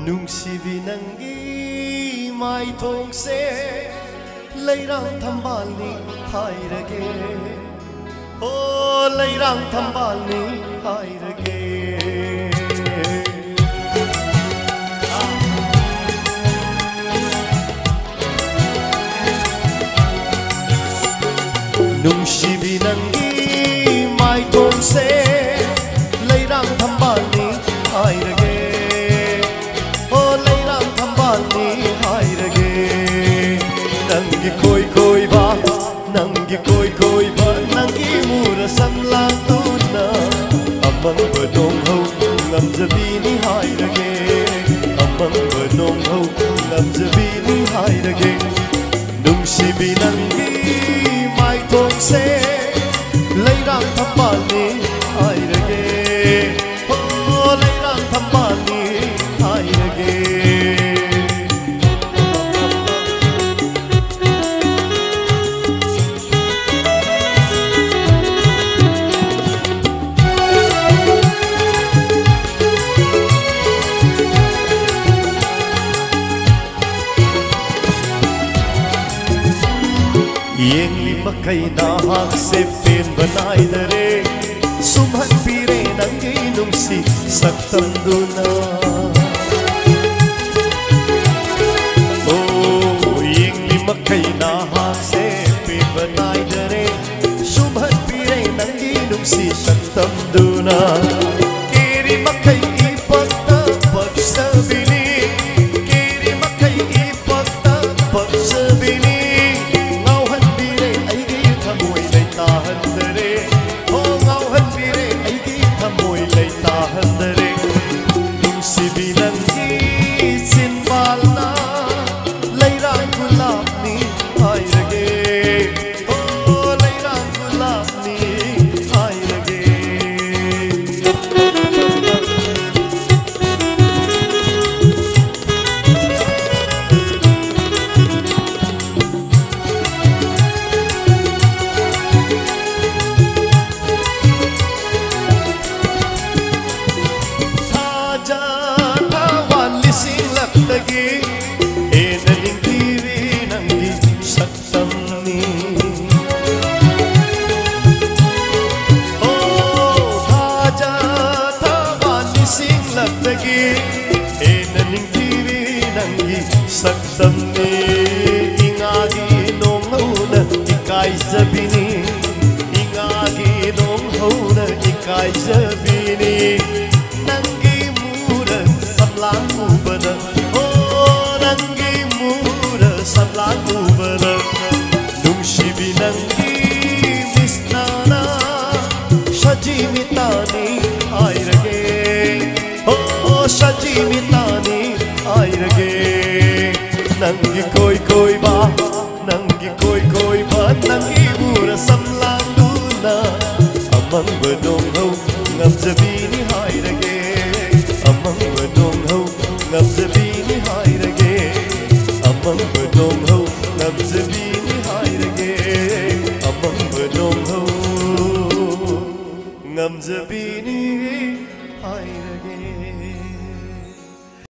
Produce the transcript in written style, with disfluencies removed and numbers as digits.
ꯅꯨꯡꯁꯤꯕꯤ ꯅꯪꯒꯤ ꯃꯥꯏꯊꯣꯡꯁꯦ ꯂꯩꯔꯥꯡ ꯊꯝꯕꯥꯜꯅꯤ ꯍꯥꯏꯔꯒꯦ ꯑꯣ ꯂꯩꯔꯥꯡ ꯊꯝꯕꯥꯜꯅꯤ ꯍꯥꯏꯔꯒꯦ ꯅꯨꯡꯁꯤꯕꯤ ꯅꯪꯒꯤ ꯃꯥꯏꯊꯣꯡꯁꯦ ꯂꯩꯔꯥꯡ ꯊꯝꯕꯥꯜꯅꯤ ꯍꯥꯏꯔꯒꯦ ꯑꯣ ꯂꯩꯔꯥꯡ ꯊꯝꯕꯥꯜꯅꯤ ꯍꯥꯏꯔꯒꯦ ꯅꯪꯒꯤ ꯈꯣꯏ ꯈꯣꯏꯕ ꯅꯪꯒꯤ ꯈꯣꯏ ꯈꯣꯏꯕ ꯅꯪꯒꯤ ꯃꯨꯔ ꯁꯝꯂꯥꯡꯗꯨꯅ ꯑꯃꯪꯕ ꯅꯣꯡꯍꯧ ꯉꯝꯖꯕꯤꯅꯤ ꯍꯥꯏꯔꯒꯦ ꯑꯃꯪꯕ ꯅꯣꯡꯍꯧ ꯉꯝꯖꯕꯤꯅꯤ ꯍꯥꯏꯔꯒꯦ ꯅꯨꯡꯁꯤꯕꯤ ꯅꯪꯒꯤ ꯃꯥꯏꯊꯣꯡꯁꯦ ꯂꯩꯔꯥꯡ ꯊꯝꯕꯥꯜꯅꯤ ꯍꯥꯏꯔꯒꯦ ꯑꯣ ꯂꯩꯔꯥꯡ ꯊꯝꯕꯥꯜꯅꯤ ꯍꯥꯏꯔꯒꯦ ꯌꯦꯡꯂꯤ ꯃꯈꯩ ꯅꯍꯥꯛꯁꯦ ꯄꯦꯟꯕ ꯅꯥꯏꯗꯔꯦ ꯁꯨꯝꯍꯟꯕꯤꯔꯦ ꯅꯪꯒꯤ ꯅꯨꯡꯁꯤ ꯁꯛꯇꯝꯗꯨꯅ ꯑꯣ ꯌꯦꯡꯂꯤ ꯃꯈꯩ ꯅꯍꯥꯛꯁꯦ ꯄꯦꯟꯕ ꯅꯥꯏꯗꯔꯦ ꯁꯨꯝꯍꯟꯕꯤꯔꯦ ꯅꯪꯒꯤ ꯅꯨꯡꯁꯤ ꯁꯛꯇꯝꯗꯨꯅ ꯀꯦꯔꯤ ꯃꯈꯩ ꯏꯄꯛꯇ ꯄꯛꯆꯕꯤꯅꯤ ꯀꯦꯔꯤ ꯃꯈꯩ ꯏꯄꯛꯇ ꯄꯛꯆꯕꯤꯅꯤ ꯅꯨꯡꯁꯤꯕꯤ ꯅꯪꯒꯤ ꯆꯤꯟꯕꯥꯜꯅ ꯂꯩꯔꯥꯡ ꯒꯨꯂꯥꯞꯅꯤ ꯍꯥꯏꯔꯒꯦ ꯑꯣ ꯂꯩꯔꯥꯡ ꯒꯨꯂꯥꯞꯅꯤ ꯍꯥꯏꯔꯒꯦ ꯍꯦꯟꯅ ꯅꯤꯡꯊꯤꯕꯤ ꯅꯪꯒꯤ ꯁꯛꯇꯝꯅꯤ ꯑꯣ ꯊꯥꯖ ꯊꯋꯥꯟ ꯂꯤꯁꯤꯡꯂꯛꯇꯒꯤ ꯍꯦꯟꯅ ꯅꯤꯡꯊꯤꯕꯤ ꯅꯪꯒꯤ ꯁꯛꯇꯝꯅꯤ ꯏꯉꯥꯒꯤ ꯅꯣꯡꯍꯧꯅ ꯏꯀꯥꯏꯖꯕꯤꯅꯤ ꯏꯉꯥꯒꯤ ꯅꯣꯡꯍꯧꯅ ꯏꯀꯥꯏꯖꯕꯤꯅꯤ ꯅꯪꯒꯤ ꯃꯨꯔ ꯁꯝꯂꯥꯡ ꯎꯕꯗ ꯁꯝꯂꯥꯡ ꯎꯕꯗ ꯅꯨꯡꯁꯤꯕꯤ ꯅꯪꯒꯤ ꯃꯤꯁꯅꯥꯅ ꯁꯖꯤꯃꯤꯇꯥꯅꯤ ꯍꯥꯏꯔꯒꯦ ꯑꯣ ꯁꯖꯤꯃꯤꯇꯥꯅꯤ ꯍꯥꯏꯔꯒꯦ ꯅꯪꯒꯤ ꯈꯣꯏ ꯈꯣꯏꯕ ꯅꯪꯒꯤ ꯈꯣꯏ ꯈꯣꯏꯕ ꯅꯪꯒꯤ ꯃꯨꯔ ꯁꯝꯂꯥꯡꯗꯨꯅ ꯑꯃꯪꯕ ꯅꯣꯡꯍꯧ ꯉꯝꯖꯕꯤꯅꯤ ꯍꯥꯏꯔꯒꯦ ꯑꯃꯪꯕ ꯅꯣꯡꯍꯧ ꯉꯝꯖꯕꯤ니 하이르게 아멍부 농호 남즈비니 하이르게 아멍부 농호 남즈비니 하이르게